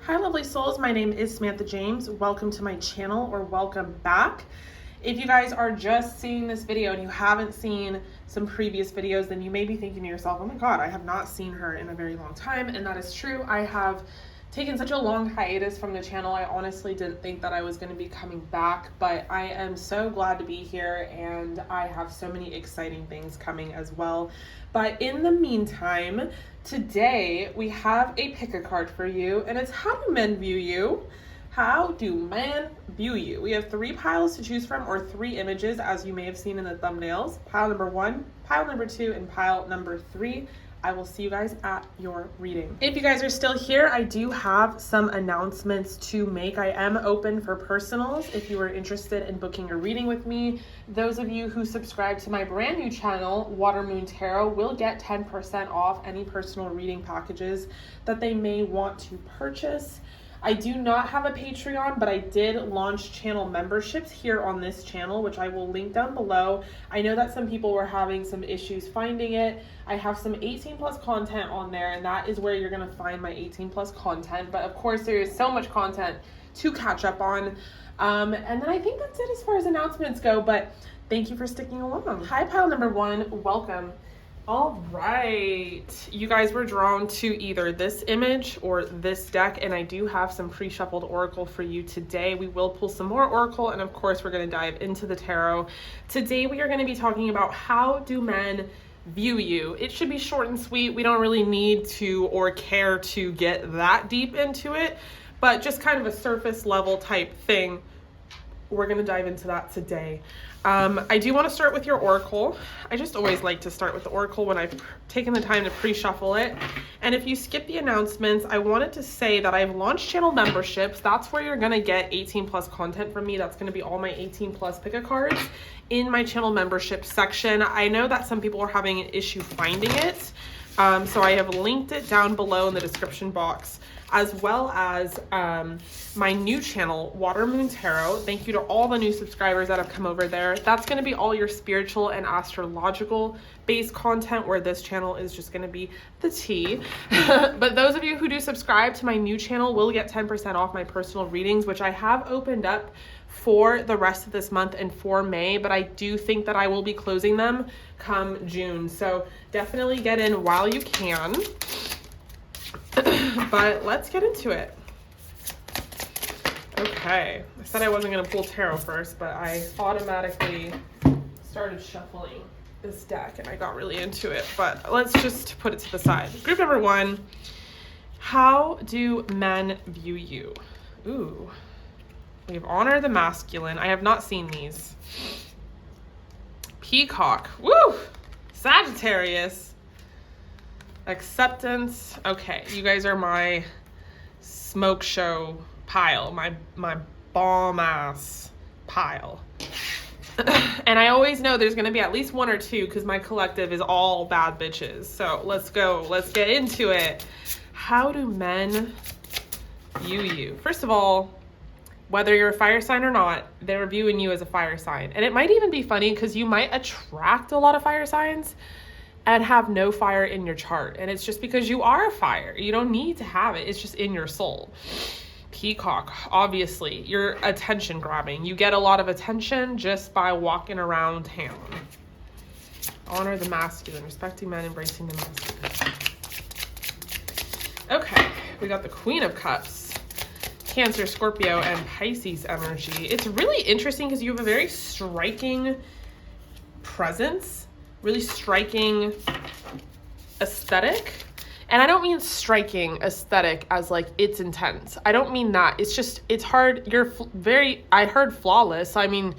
Hi lovely souls, my name is Samantha James. Welcome to my channel, or welcome back. If you guys are just seeing this video and you haven't seen some previous videos, then you may be thinking to yourself, oh my god, I have not seen her in a very long time. And that is true. I have taken such a long hiatus from the channel. I honestly didn't think that I was going to be coming back, but I am so glad to be here, and I have so many exciting things coming as well. But in the meantime, today we have a pick a card for you, and it's how do men view you? How do men view you? We have 3 piles to choose from, or 3 images, as you may have seen in the thumbnails. Pile number 1, pile number 2, and pile number 3. I will see you guys at your reading. If you guys are still here, I do have some announcements to make. I am open for personals if you are interested in booking a reading with me. Those of you who subscribe to my brand new channel, Water Moon Tarot, will get 10% off any personal reading packages that they may want to purchase. I do not have a Patreon, but I did launch channel memberships here on this channel, which I will link down below. I know that some people were having some issues finding it. I have some 18 plus content on there, and that is where you're going to find my 18 plus content. But of course, there is so much content to catch up on. And then I think that's it as far as announcements go, but thank you for sticking along. Hi, pile number 1, welcome. All right, you guys were drawn to either this image or this deck, and I do have some pre-shuffled oracle for you today. We will pull some more oracle, and of course we're going to dive into the tarot. Today we are going to be talking about how do men view you. It should be short and sweet. We don't really need to or care to get that deep into it, but just kind of a surface level type thing. We're going to dive into that today. I do want to start with your oracle. I just always like to start with the oracle when I've taken the time to pre-shuffle it. And if you skip the announcements, I wanted to say that I've launched channel memberships. That's where you're going to get 18 plus content from me. That's going to be all my 18 plus pick-a cards in my channel membership section. I know that some people are having an issue finding it. So I have linked it down below in the description box, as well as my new channel, Water Moon Tarot. Thank you to all the new subscribers that have come over there. That's going to be all your spiritual and astrological based content, where this channel is just going to be the tea. But those of you who do subscribe to my new channel will get 10% off my personal readings, which I have opened up for the rest of this month and for May, but I do think that I will be closing them come June. So definitely get in while you can. But let's get into it. Okay, I said I wasn't going to pull tarot first, but I automatically started shuffling this deck and I got really into it. But let's just put it to the side. Group number 1, how do men view you? Ooh, we have Honor the Masculine. I have not seen these. Peacock. Woo! Sagittarius. Acceptance. Okay, you guys are my smoke show pile, my bomb ass pile. And I always know there's gonna be at least 1 or 2 because my collective is all bad bitches. So let's go, let's get into it. How do men view you? First of all, whether you're a fire sign or not, they're viewing you as a fire sign. And it might even be funny because you might attract a lot of fire signs and have no fire in your chart. And it's just because you are a fire. You don't need to have it. It's just in your soul. Peacock, obviously, you're attention grabbing. You get a lot of attention just by walking around town. Honor the Masculine, respecting men, embracing the masculine. Okay, we got the Queen of Cups. Cancer, Scorpio, and Pisces energy. It's really interesting because you have a very striking presence, really striking aesthetic. And I don't mean striking aesthetic as like it's intense. I don't mean that. It's just, it's hard. You're I heard flawless. I mean,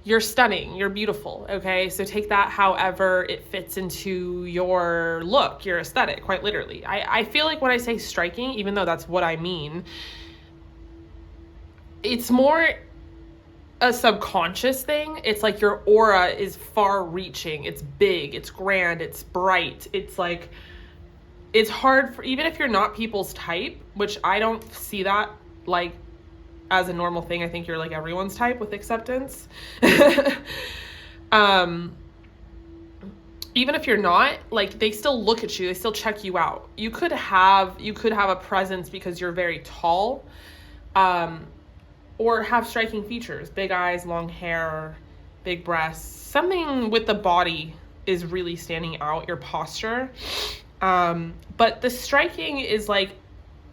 you're stunning. You're beautiful. Okay. So take that however it fits into your look, your aesthetic, quite literally. I feel like when I say striking, even though that's what I mean, it's more a subconscious thing. It's like your aura is far reaching. It's big, it's grand, it's bright. It's like, it's hard for, even if you're not people's type, which I don't see that like as a normal thing. I think you're like everyone's type with acceptance. even if you're not, like, they still look at you, they still check you out. You could have a presence because you're very tall, or have striking features, big eyes, long hair, big breasts. Something with the body is really standing out, your posture. But the striking is like,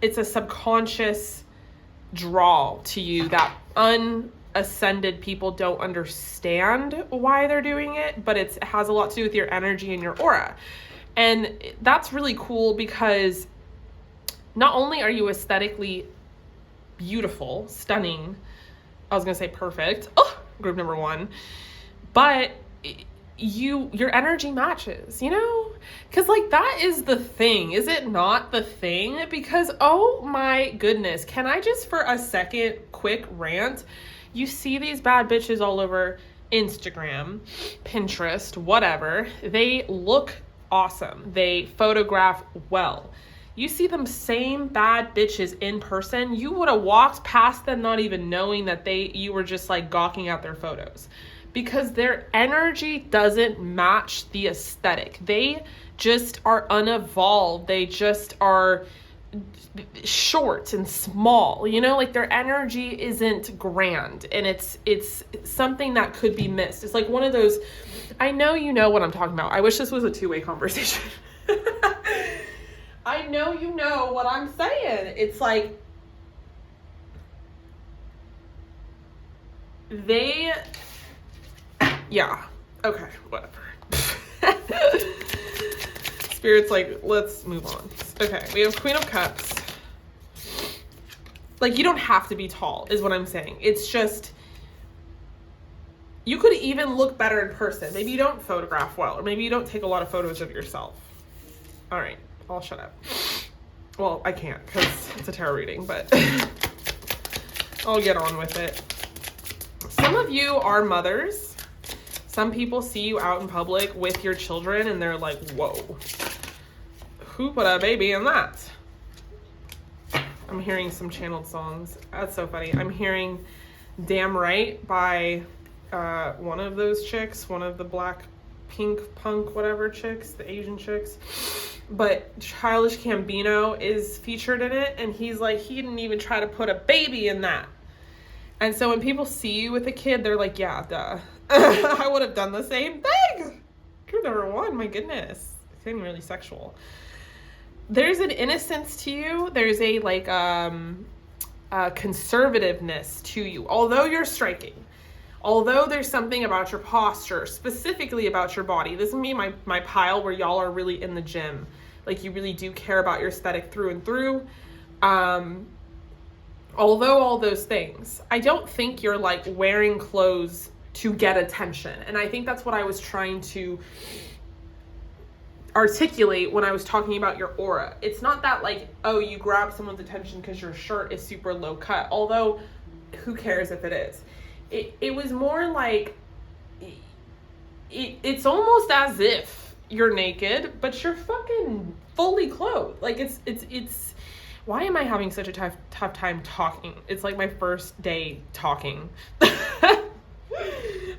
it's a subconscious draw to you that unascended people don't understand why they're doing it, but it has a lot to do with your energy and your aura. And that's really cool because not only are you aesthetically beautiful, stunning, I was gonna say perfect, group number 1, but your energy matches, you know? Because like, that is the thing, is it not the thing? Because oh my goodness, can I just for a second quick rant? You see these bad bitches all over Instagram, Pinterest, whatever. They look awesome, they photograph well. You see them same bad bitches in person, you would have walked past them not even knowing that you were just like gawking at their photos, because their energy doesn't match the aesthetic. They just are unevolved. They just are short and small, you know, like their energy isn't grand, and it's something that could be missed. It's like one of those, I know you know what I'm talking about. I wish this was a two-way conversation. I know you know what I'm saying. It's like yeah, okay, whatever. Spirit's like, let's move on. Okay, we have Queen of Cups. Like, you don't have to be tall, is what I'm saying. It's just, you could even look better in person. Maybe you don't photograph well, or maybe you don't take a lot of photos of yourself. All right, I'll shut up. Well, I can't because it's a tarot reading, but I'll get on with it. Some of you are mothers. Some people see you out in public with your children and they're like, whoa, who put a baby in that? I'm hearing some channeled songs. That's so funny. I'm hearing Damn Right by one of those chicks, one of the black pink punk whatever chicks, the Asian chicks. But Childish Gambino is featured in it, and he's like, he didn't even try to put a baby in that. And so when people see you with a kid, they're like, yeah, duh. I would have done the same thing. Group number 1, my goodness. It's getting really sexual. There's an innocence to you. There's a like conservativeness to you. Although you're striking, although there's something about your posture, specifically about your body. This is me, my pile where y'all are really in the gym. Like, you really do care about your aesthetic through and through. Although all those things, I don't think you're like wearing clothes to get attention. And I think that's what I was trying to articulate when I was talking about your aura. It's not that like, oh, you grab someone's attention because your shirt is super low cut. Although, who cares if it is? It was more like, it's almost as if you're naked, but you're fucking fully clothed. Like, it's why am I having such a tough time talking? It's like my first day talking.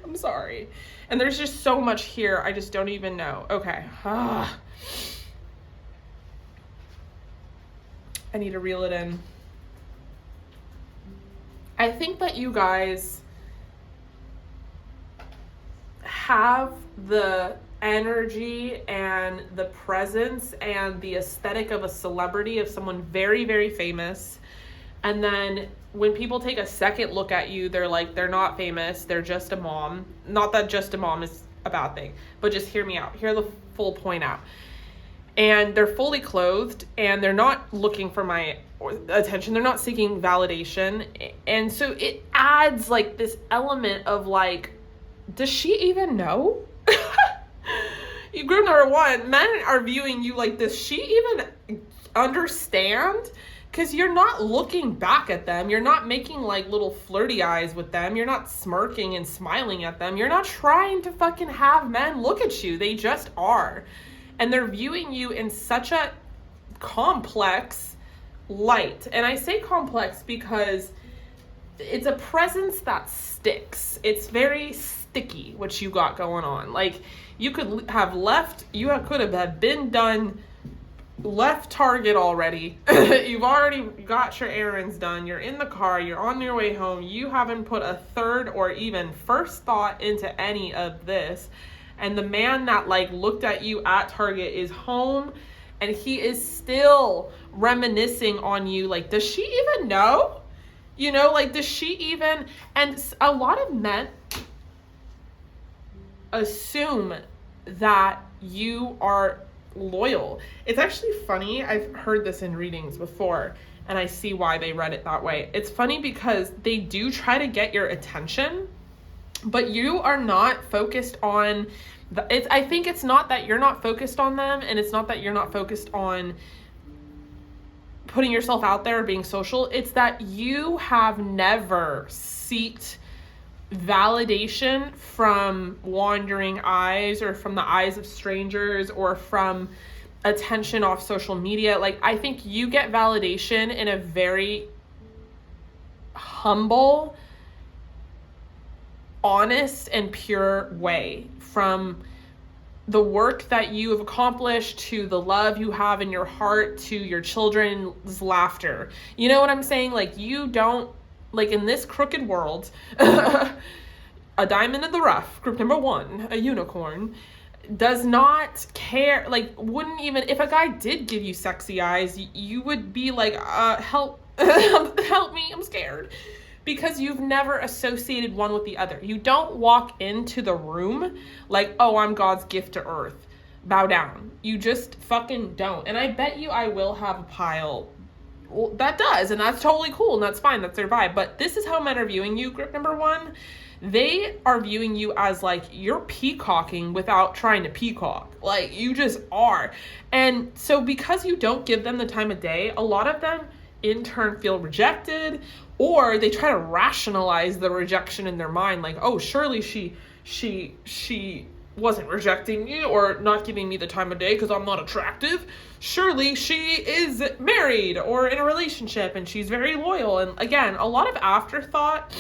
I'm sorry. And there's just so much here, I just don't even know. Okay. I need to reel it in. I think that you guys have the energy and the presence and the aesthetic of a celebrity, of someone very, very famous. And then when people take a second look at you, they're like, they're not famous, they're just a mom. Not that just a mom is a bad thing, but just hear me out. Hear the full point out. And they're fully clothed and they're not looking for my attention. They're not seeking validation. And so it adds like this element of like, does she even know? Group number 1, men are viewing you like, does she even understand? Because you're not looking back at them. You're not making like little flirty eyes with them. You're not smirking and smiling at them. You're not trying to fucking have men look at you. They just are. And they're viewing you in such a complex light. And I say complex because it's a presence that sticks. It's very sticky, what you got going on. Like, You could have left, could have been done, left Target already. You've already got your errands done. You're in the car. You're on your way home. You haven't put a third or even first thought into any of this. And the man that like looked at you at Target is home, and he is still reminiscing on you. Like, does she even know? You know, like, does she even? And a lot of men assume that you are loyal. It's actually funny. I've heard this in readings before, and I see why they read it that way. It's funny because they do try to get your attention, but you are not focused on I think it's not that you're not focused on them, and it's not that you're not focused on putting yourself out there or being social. It's that you have never sought validation from wandering eyes, or from the eyes of strangers, or from attention off social media. Like, I think you get validation in a very humble, honest, and pure way, from the work that you have accomplished, to the love you have in your heart, to your children's laughter. You know what I'm saying? Like, you don't, like, in this crooked world, a diamond in the rough, group number 1, a unicorn, does not care. Like, wouldn't even, if a guy did give you sexy eyes, you would be like, help, help me, I'm scared. Because you've never associated one with the other. You don't walk into the room like, oh, I'm God's gift to earth, bow down. You just fucking don't. And I bet you I will have a pile that does, and that's totally cool, and that's fine, that's their vibe. But this is how men are viewing you, group number 1. They are viewing you as like, you're peacocking without trying to peacock. Like, you just are. And so because you don't give them the time of day, a lot of them in turn feel rejected, or they try to rationalize the rejection in their mind, like, oh, surely she wasn't rejecting me or not giving me the time of day because I'm not attractive. Surely she is married or in a relationship and she's very loyal. And again, a lot of afterthought.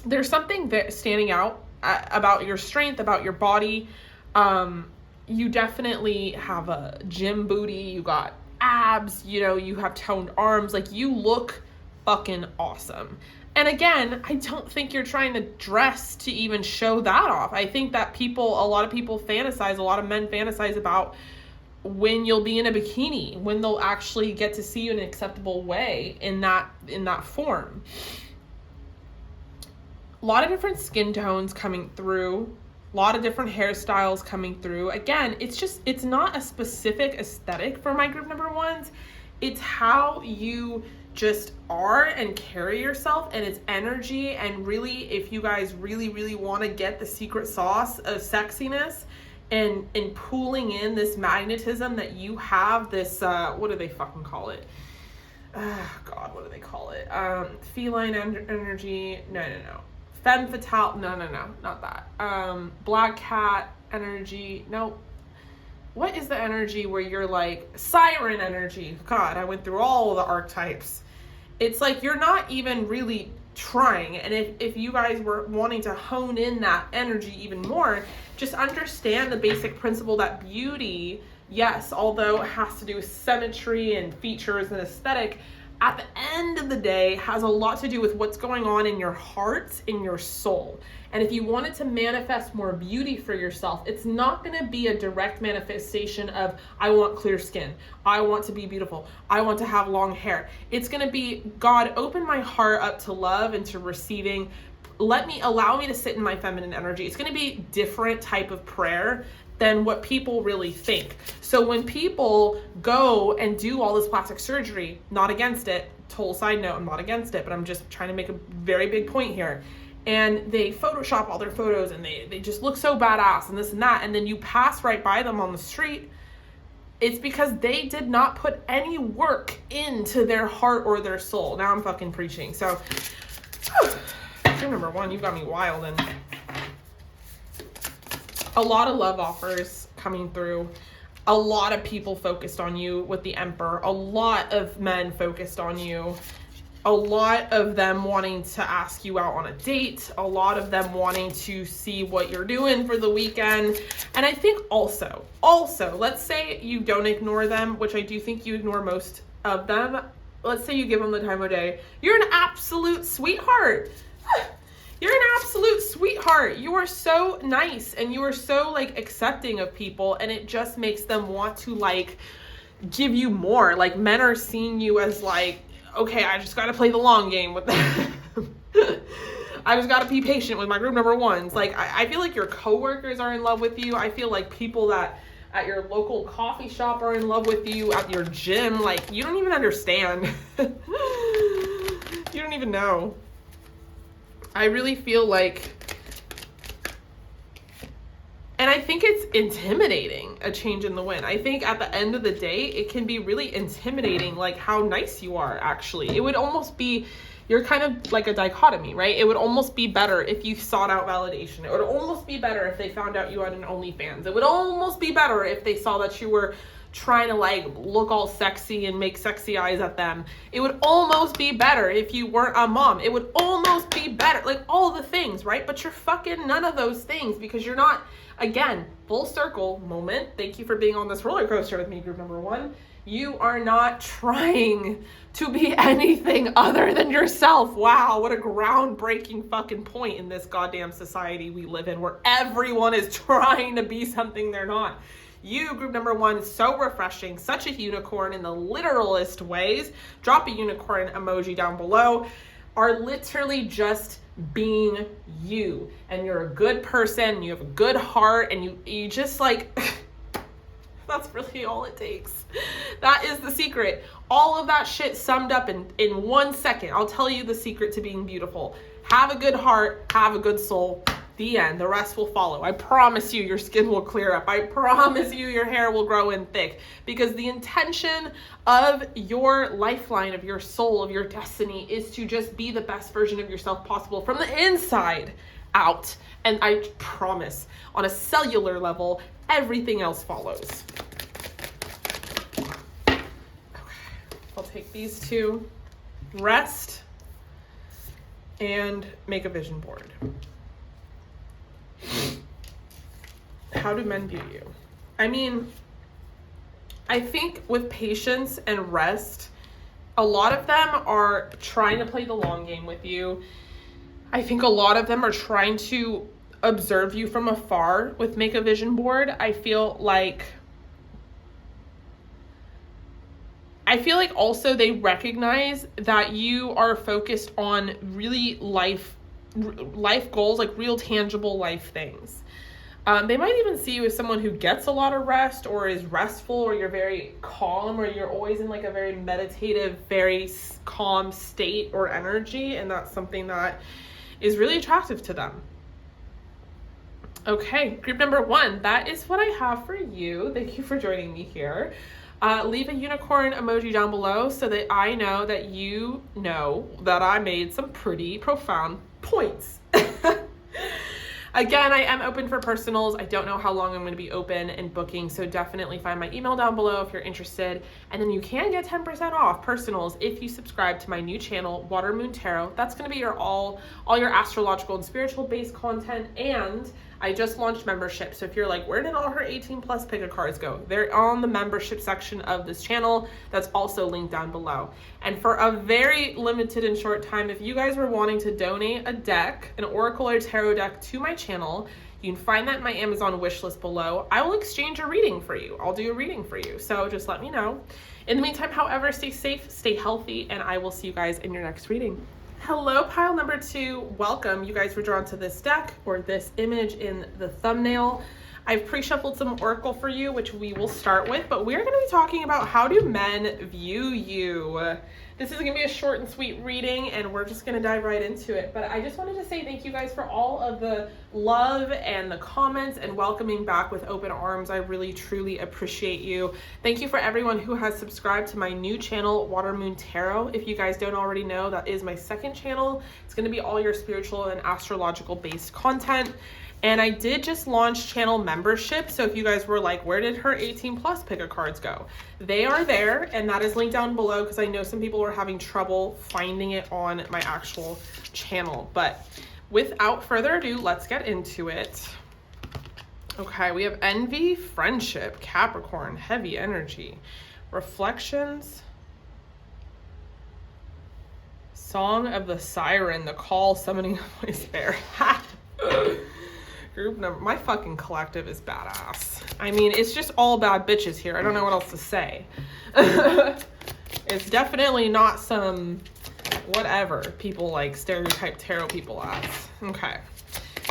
There's something that standing out about your strength, about your body. You definitely have a gym booty. You got abs, you know, you have toned arms. Like, you look fucking awesome. And again, I don't think you're trying to dress to even show that off. I think that a lot of people fantasize, a lot of men fantasize about when you'll be in a bikini, when they'll actually get to see you in an acceptable way in that form. A lot of different skin tones coming through, a lot of different hairstyles coming through. Again, it's not a specific aesthetic for my group number 1s. It's how you just are and carry yourself, and it's energy. And really, if you guys really, really want to get the secret sauce of sexiness and pulling in this magnetism that you have, this, what do they fucking call it? God, what do they call it? Feline energy. No. Femme fatale. No, not that. Black cat energy. No. What is the energy where you're like siren energy? God, I went through all of the archetypes. It's like you're not even really trying. And if you guys were wanting to hone in that energy even more, just understand the basic principle that beauty, yes, although it has to do with symmetry and features and aesthetic, at the end of the day has a lot to do with what's going on in your heart, in your soul. And if you wanted to manifest more beauty for yourself, it's not going to be a direct manifestation of, I want clear skin, I want to be beautiful, I want to have long hair. It's going to be, God, open my heart up to love and to receiving. Allow me to sit in my feminine energy. It's going to be different type of prayer than what people really think. So when people go and do all this plastic surgery, not against it, total side note, I'm not against it, but I'm just trying to make a very big point here. And they Photoshop all their photos and they just look so badass and this and that. And then you pass right by them on the street. It's because they did not put any work into their heart or their soul. Now I'm fucking preaching. So, number 1, you've got me wild. And a lot of love offers coming through. A lot of people focused on you with the Emperor. A lot of men focused on you. a lot of them wanting to ask you out on a date, a lot of them wanting to see what you're doing for the weekend. And I think also, let's say you don't ignore them, which I do think you ignore most of them. Let's say you give them the time of day. You're an absolute sweetheart. You're an absolute sweetheart. You are so nice and you are so like accepting of people, and it just makes them want to like give you more. Like men are seeing you as like, okay, I just got to play the long game with them. I just got to be patient with my group number ones. Like, I feel like your coworkers are in love with you. I feel like people that at your local coffee shop are in love with you, at your gym. Like, you don't even understand. You don't even know. I really feel like, and I think it's intimidating, a change in the wind. I think at the end of the day, it can be really intimidating, like how nice you are, actually. It would almost be, you're kind of like a dichotomy, right? It would almost be better if you sought out validation. It would almost be better if they found out you had an OnlyFans. It would almost be better if they saw that you were trying to like look all sexy and make sexy eyes at them. It would almost be better if you weren't a mom. It would almost be better, like all the things, right? But you're fucking none of those things because you're not, again, full circle moment. Thank you for being on this roller coaster with me, group number one. You are not trying to be anything other than yourself. Wow, what a groundbreaking fucking point in this goddamn society we live in where everyone is trying to be something they're not. You, group number one, is so refreshing, such a unicorn in the literalist ways. Drop a unicorn emoji down below. Are literally just being you. And you're a good person, you have a good heart, and you just like, that's really all it takes. That is the secret. All of that shit summed up in 1 second. I'll tell you the secret to being beautiful. Have a good heart, have a good soul. The end. The rest will follow. I promise you your skin will clear up. I promise you your hair will grow in thick, because the intention of your lifeline, of your soul, of your destiny is to just be the best version of yourself possible from the inside out. And I promise on a cellular level, everything else follows. Okay. I'll take these two, rest, and make a vision board. How do men view you? I mean, I think with patience and rest, a lot of them are trying to play the long game with you. I think a lot of them are trying to observe you from afar with Make a Vision Board. I feel like also they recognize that you are focused on really life goals, like real tangible life things. They might even see you as someone who gets a lot of rest or is restful, or you're very calm, or you're always in like a very meditative, very calm state or energy. And that's something that is really attractive to them. Okay, group number one, that is what I have for you. Thank you for joining me here. Leave a unicorn emoji down below so that I know that you know that I made some pretty profound points. Again, I am open for personals. I don't know how long I'm going to be open and booking, so definitely find my email down below if you're interested. And then you can get 10% off personals if you subscribe to my new channel, Water Moon Tarot. That's going to be your all your astrological and spiritual based content. And I just launched membership. So if you're like, where did all her 18 plus pick a cards go? They're on the membership section of this channel. That's also linked down below. And for a very limited and short time, if you guys were wanting to donate a deck, an oracle or tarot deck to my channel, you can find that in my Amazon wishlist below. I will exchange a reading for you. I'll do a reading for you. So just let me know. In the meantime, however, stay safe, stay healthy, and I will see you guys in your next reading. Hello, pile number two. Welcome. You guys were drawn to this deck or this image in the thumbnail. I've pre-shuffled some oracle for you, which we will start with, but we're going to be talking about how do men view you. This is going to be a short and sweet reading, and we're just going to dive right into it. But I just wanted to say thank you guys for all of the love and the comments and welcoming back with open arms. I really, truly appreciate you. Thank you for everyone who has subscribed to my new channel, Water Moon Tarot. If you guys don't already know, that is my second channel. It's going to be all your spiritual and astrological based content. And I did just launch channel membership. So if you guys were like, where did her 18 plus pick a cards go? They are there, and that is linked down below because I know some people are having trouble finding it on my actual channel. But without further ado, let's get into it. Okay, we have envy, friendship, Capricorn, heavy energy, reflections, song of the siren, the call summoning a voice bear. Group number, my fucking collective is badass. I mean, it's just all bad bitches here. I don't know what else to say. It's definitely not some whatever people like stereotype tarot people as. Okay.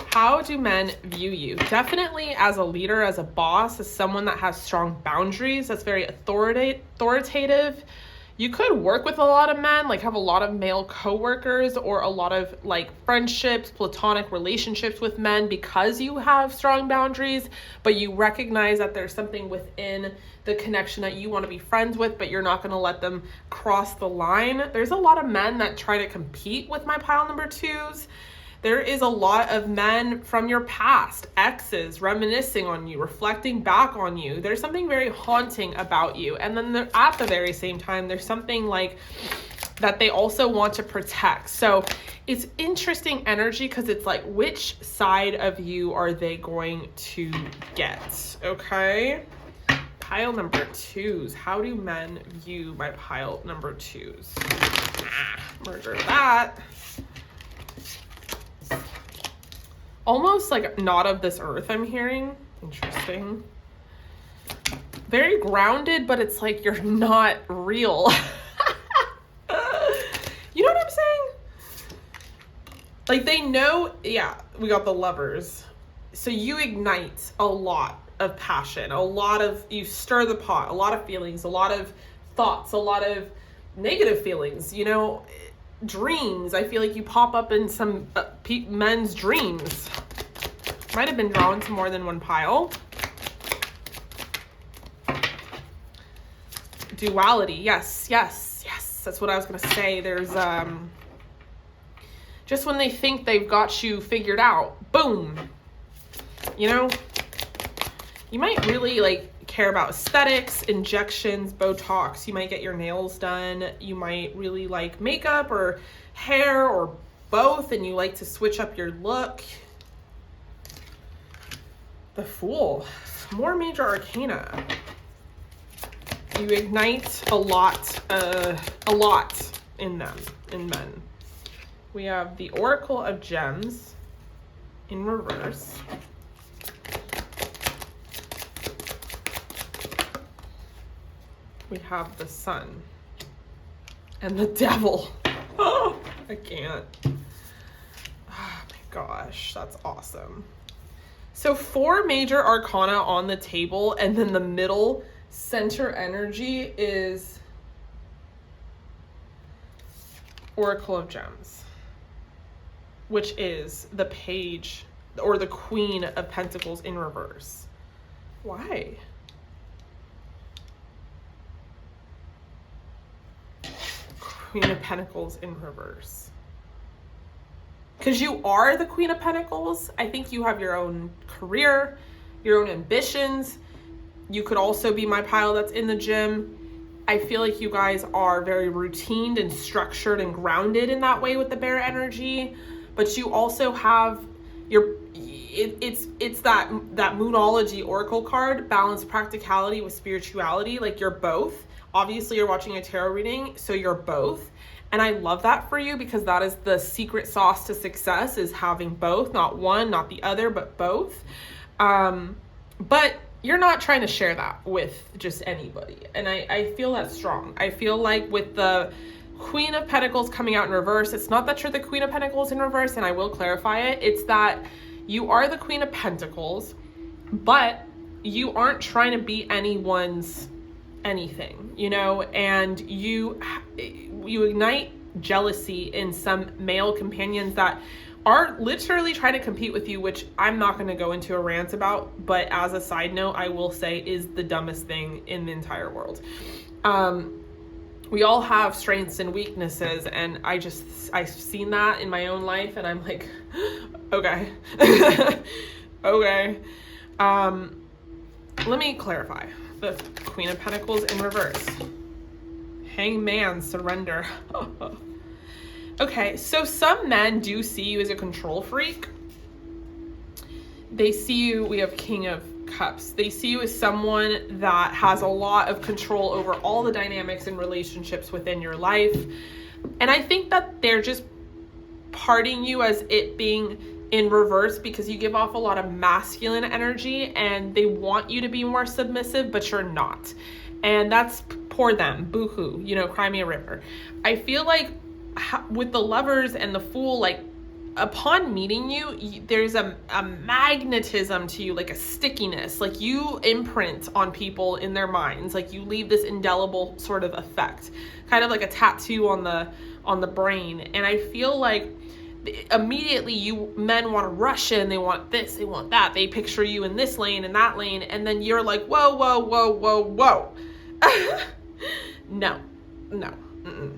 How do men view you? Definitely as a leader, as a boss, as someone that has strong boundaries, that's very authoritative. You could work with a lot of men, like have a lot of male coworkers or a lot of like friendships, platonic relationships with men because you have strong boundaries, but you recognize that there's something within the connection that you want to be friends with, but you're not going to let them cross the line. There's a lot of men that try to compete with my pile number twos. There is a lot of men from your past, exes, reminiscing on you, reflecting back on you. There's something very haunting about you. And then at the very same time, there's something like that they also want to protect. So it's interesting energy because it's like, which side of you are they going to get? Okay. Pile number twos. How do men view my pile number twos? Murder that. Almost like not of this earth, I'm hearing. Interesting. Very grounded, but it's like you're not real. You know what I'm saying? Like they know, yeah, we got the Lovers. So you ignite a lot of passion, a lot of, you stir the pot, a lot of feelings, a lot of thoughts, a lot of negative feelings, you know, dreams. I feel like you pop up in some men's dreams. Might have been drawn to more than one pile. Duality. Yes, yes, yes. That's what I was going to say. There's just when they think they've got you figured out, boom. You know, you might really like care about aesthetics, injections, Botox. You might get your nails done. You might really like makeup or hair or both, and you like to switch up your look. The Fool. More major arcana. You ignite a lot in them, in men. We have the Oracle of Gems in reverse. We have the Sun and the Devil. Oh, I can't. Oh my gosh, that's awesome. So 4 major arcana on the table, and then the middle center energy is Oracle of Gems, which is the Page or the Queen of Pentacles in reverse. Why? Queen of Pentacles in reverse. Because you are the Queen of Pentacles. I think you have your own career, your own ambitions. You could also be my pile that's in the gym. I feel like you guys are very routine and structured and grounded in that way with the bear energy. But you also have your, it's that Moonology Oracle card, balance practicality with spirituality. Like you're both. Obviously you're watching a tarot reading, so you're both. And I love that for you because that is the secret sauce to success, is having both, not one, not the other, but both. But you're not trying to share that with just anybody. And I feel that strong. I feel like with the Queen of Pentacles coming out in reverse, it's not that you're the Queen of Pentacles in reverse, and I will clarify it. It's that you are the Queen of Pentacles, but you aren't trying to be anyone's anything, you know, and you ignite jealousy in some male companions that are literally trying to compete with you, which I'm not going to go into a rant about, but as a side note, I will say is the dumbest thing in the entire world. We all have strengths and weaknesses, and I've seen that in my own life, and I'm like, okay. Okay. Let me clarify. The Queen of Pentacles in reverse. Hangman, surrender. Okay, so some men do see you as a control freak. They see you, we have King of Cups. They see you as someone that has a lot of control over all the dynamics and relationships within your life. And I think that they're just parting you as it being in reverse because you give off a lot of masculine energy and they want you to be more submissive, but you're not. And that's poor them, boo-hoo, you know, cry me a river. I feel like with the Lovers and the Fool, like upon meeting you, there's a magnetism to you, like a stickiness, like you imprint on people in their minds, like you leave this indelible sort of effect, kind of like a tattoo on the brain. And I feel like immediately you men want to rush in, they want this, they want that, they picture you in this lane and that lane, and then you're like, whoa, whoa, whoa, whoa, whoa. No. Mm-mm.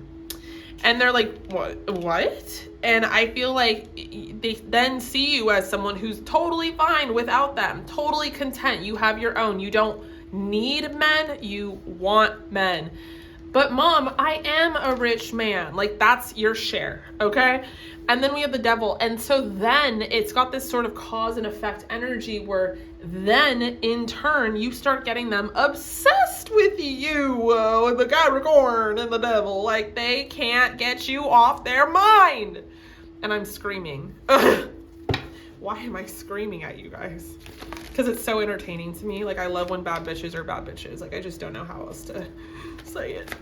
And they're like, what? And I feel like they then see you as someone who's totally fine without them, totally content. You have your own. You don't need men, you want men. But mom, I am a rich man. Like that's your share, okay? And then we have the Devil. And so then it's got this sort of cause and effect energy where then in turn you start getting them obsessed with you, with the Capricorn and the Devil. Like they can't get you off their mind. And I'm screaming. Why am I screaming at you guys? Because it's so entertaining to me. Like I love when bad bitches are bad bitches. Like I just don't know how else to say it.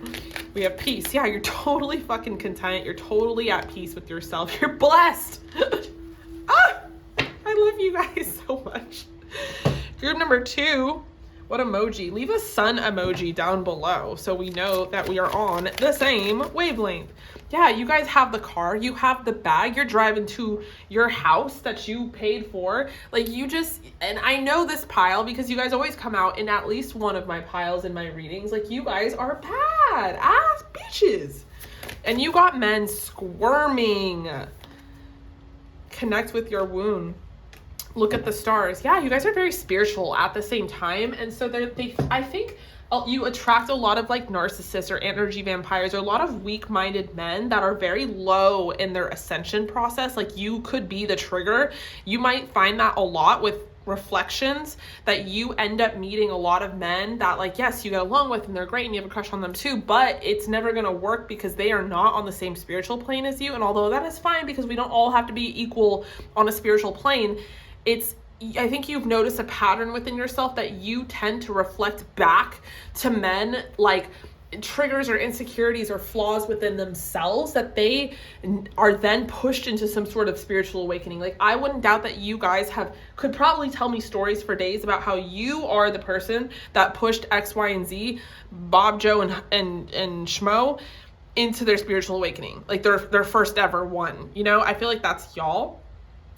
We have peace. Yeah, you're totally fucking content. You're totally at peace with yourself. You're blessed. I love you guys so much. Group number 2, what emoji? Leave a sun emoji down below so we know that we are on the same wavelength. Yeah, you guys have the car, you have the bag, you're driving to your house that you paid for. Like you just, and I know this pile because you guys always come out in at least one of my piles in my readings. Like you guys are bad ass bitches. And you got men squirming. Connect with your wound. Look at the stars. Yeah, you guys are very spiritual at the same time. And so I think you attract a lot of like narcissists or energy vampires or a lot of weak-minded men that are very low in their ascension process. Like you could be the trigger. You might find that a lot with reflections, that you end up meeting a lot of men that like, yes, you get along with and they're great and you have a crush on them too, but it's never going to work because they are not on the same spiritual plane as you. And although that is fine because we don't all have to be equal on a spiritual plane, I think you've noticed a pattern within yourself that you tend to reflect back to men like triggers or insecurities or flaws within themselves that they are then pushed into some sort of spiritual awakening. Like I wouldn't doubt that you guys could probably tell me stories for days about how you are the person that pushed X, Y, and Z, Bob, Joe, and Schmo into their spiritual awakening. Like their first ever one, you know? I feel like that's y'all.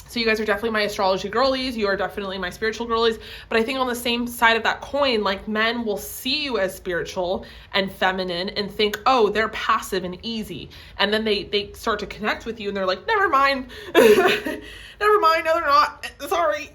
So you guys are definitely my astrology girlies. You are definitely my spiritual girlies. But I think on the same side of that coin, like men will see you as spiritual and feminine and think, oh, they're passive and easy. And then they start to connect with you and they're like, never mind. Never mind. No, they're not. Sorry.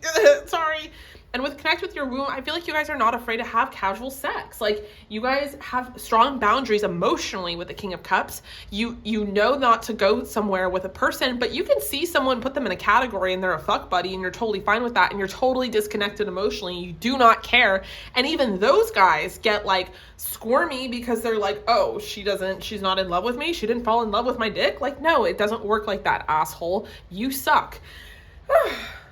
Sorry. And with Connect With Your Womb, I feel like you guys are not afraid to have casual sex. Like you guys have strong boundaries emotionally with the King of Cups. You know not to go somewhere with a person, but you can see someone, put them in a category and they're a fuck buddy and you're totally fine with that and you're totally disconnected emotionally. You do not care. And even those guys get like squirmy because they're like, oh, she's not in love with me. She didn't fall in love with my dick. Like, no, it doesn't work like that, asshole. You suck.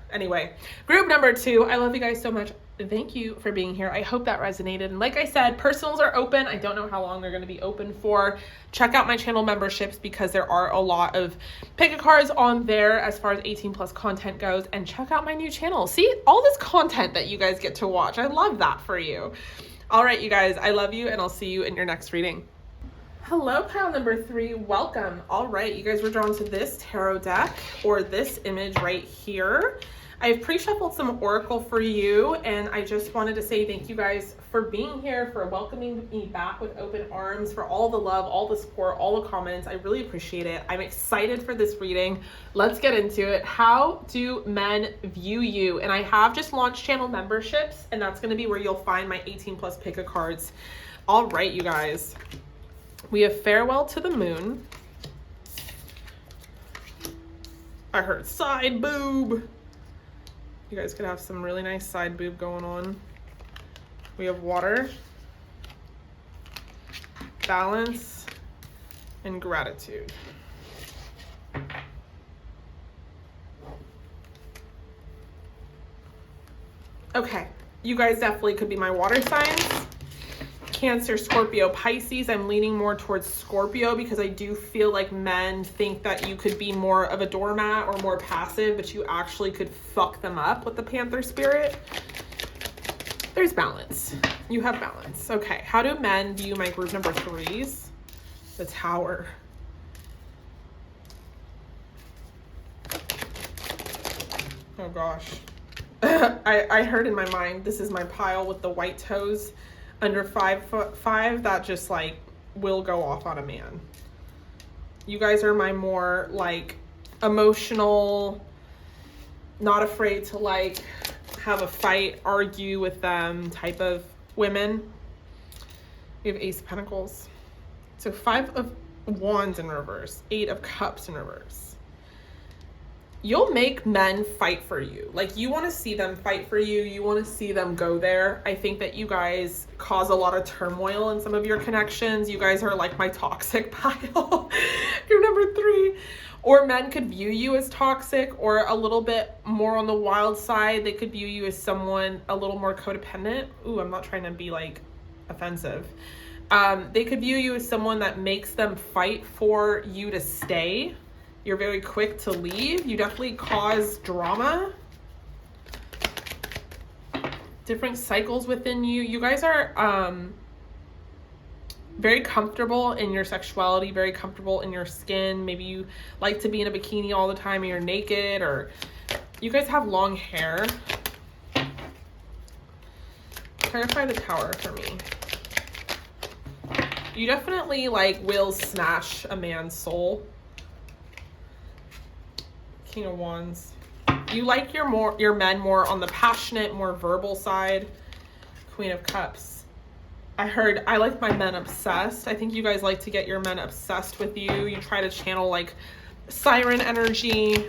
Anyway, group number 2, I love you guys so much. Thank you for being here. I hope that resonated. And like I said, personals are open. I don't know how long they're going to be open for. Check out my channel memberships because there are a lot of pick a cards on there as far as 18 plus content goes. And check out my new channel. See all this content that you guys get to watch. I love that for you. All right, you guys, I love you and I'll see you in your next reading. Hello, pile number 3. Welcome. All right, you guys were drawn to this tarot deck or this image right here. I've pre-shuffled some oracle for you, and I just wanted to say thank you guys for being here, for welcoming me back with open arms, for all the love, all the support, all the comments. I really appreciate it. I'm excited for this reading. Let's get into it. How do men view you? And I have just launched channel memberships, and that's going to be where you'll find my 18+ pick a cards. All right, you guys. We have Farewell to the Moon. I heard side boob. You guys could have some really nice side boob going on. We have Water, Balance, and Gratitude. Okay, you guys definitely could be my water signs. Cancer, Scorpio, Pisces. I'm leaning more towards Scorpio because I do feel like men think that you could be more of a doormat or more passive, but you actually could fuck them up with the Panther spirit. There's balance. You have balance. Okay, how do men view my group number 3s? The Tower. Oh gosh. I heard in my mind, this is my pile with the white toes. Under 5'5", that just like will go off on a man. You guys are my more like emotional, not afraid to like have a fight, argue with them type of women. We have Ace of Pentacles. So 5 of Wands in reverse, 8 of Cups in reverse. You'll make men fight for you. Like, you want to see them fight for you. You want to see them go there. I think that you guys cause a lot of turmoil in some of your connections. You guys are like my toxic pile. You're number 3. Or men could view you as toxic or a little bit more on the wild side. They could view you as someone a little more codependent. Ooh, I'm not trying to be like offensive. They could view you as someone that makes them fight for you to stay. You're very quick to leave. You definitely cause drama. Different cycles within you. You guys are very comfortable in your sexuality, very comfortable in your skin. Maybe you like to be in a bikini all the time and you're naked, or you guys have long hair. Clarify the Tower for me. You definitely like will smash a man's soul. King of Wands. You like your men more on the passionate, more verbal side. Queen of Cups. I like my men obsessed. I think you guys like to get your men obsessed with you. You try to channel like siren energy.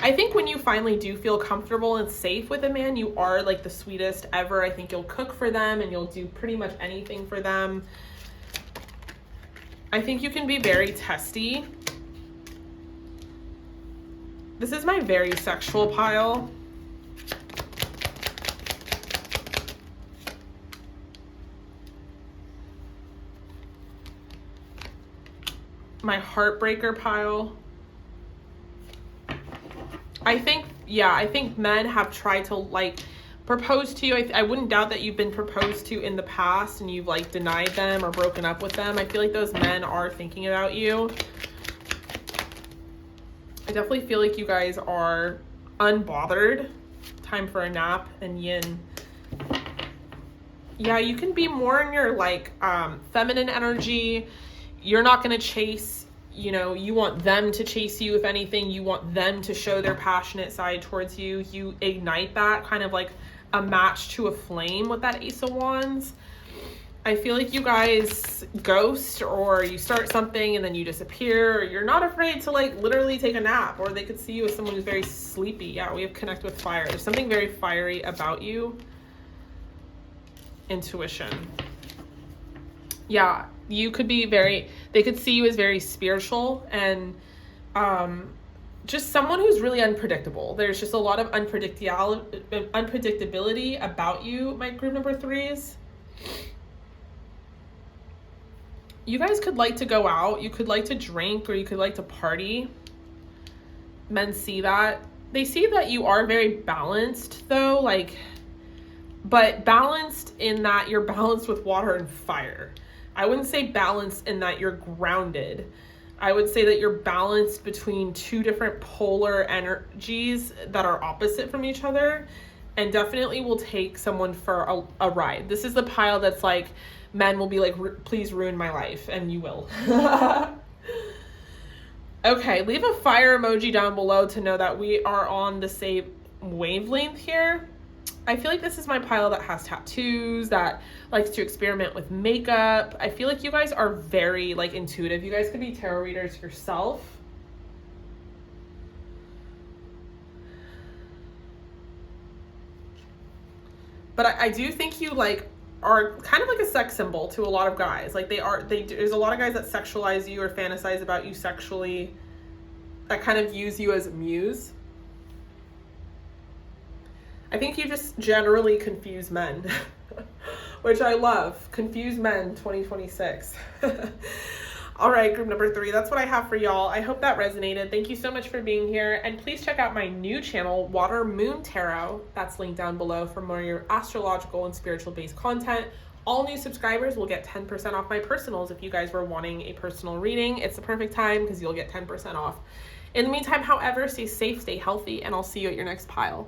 I think when you finally do feel comfortable and safe with a man, you are like the sweetest ever. I think you'll cook for them and you'll do pretty much anything for them. I think you can be very testy. This is my very sexual pile. My heartbreaker pile. I think men have tried to like propose to you. I wouldn't doubt that you've been proposed to in the past and you've like denied them or broken up with them. I feel like those men are thinking about you. I definitely feel like you guys are unbothered. Time for a nap and yin. Yeah, you can be more in your like feminine energy. You're not going to chase, you know, you want them to chase you. If anything, you want them to show their passionate side towards you. You ignite that, kind of like a match to a flame with that Ace of Wands. I feel like you guys ghost, or you start something and then you disappear, or you're not afraid to like literally take a nap, or they could see you as someone who's very sleepy. Yeah, we have Connect with Fire. There's something very fiery about you. Intuition. Yeah, you could be they could see you as very spiritual and just someone who's really unpredictable. There's just a lot of unpredictability about you, my group number 3s. You guys could like to go out, you could like to drink, or you could like to party. Men see that. They see that you are very balanced though, like, but balanced in that you're balanced with water and fire. I wouldn't say balanced in that you're grounded. I would say that you're balanced between two different polar energies that are opposite from each other, and definitely will take someone for a ride. This is the pile that's like, men will be like, please ruin my life, and you will. Okay, leave a fire emoji down below to know that we are on the same wavelength here. I feel like this is my pile that has tattoos, that likes to experiment with makeup. I feel like you guys are very like intuitive. You guys could be tarot readers yourself. But I do think you like are kind of like a sex symbol to a lot of guys. Like there's a lot of guys that sexualize you or fantasize about you sexually, that kind of use you as a muse. I think you just generally confuse men, which I love. Confuse men 2026. All right, group number 3. That's what I have for y'all. I hope that resonated. Thank you so much for being here. And please check out my new channel, Water Moon Tarot. That's linked down below for more of your astrological and spiritual based content. All new subscribers will get 10% off my personals. If you guys were wanting a personal reading, it's the perfect time because you'll get 10% off. In the meantime, however, stay safe, stay healthy, and I'll see you at your next pile.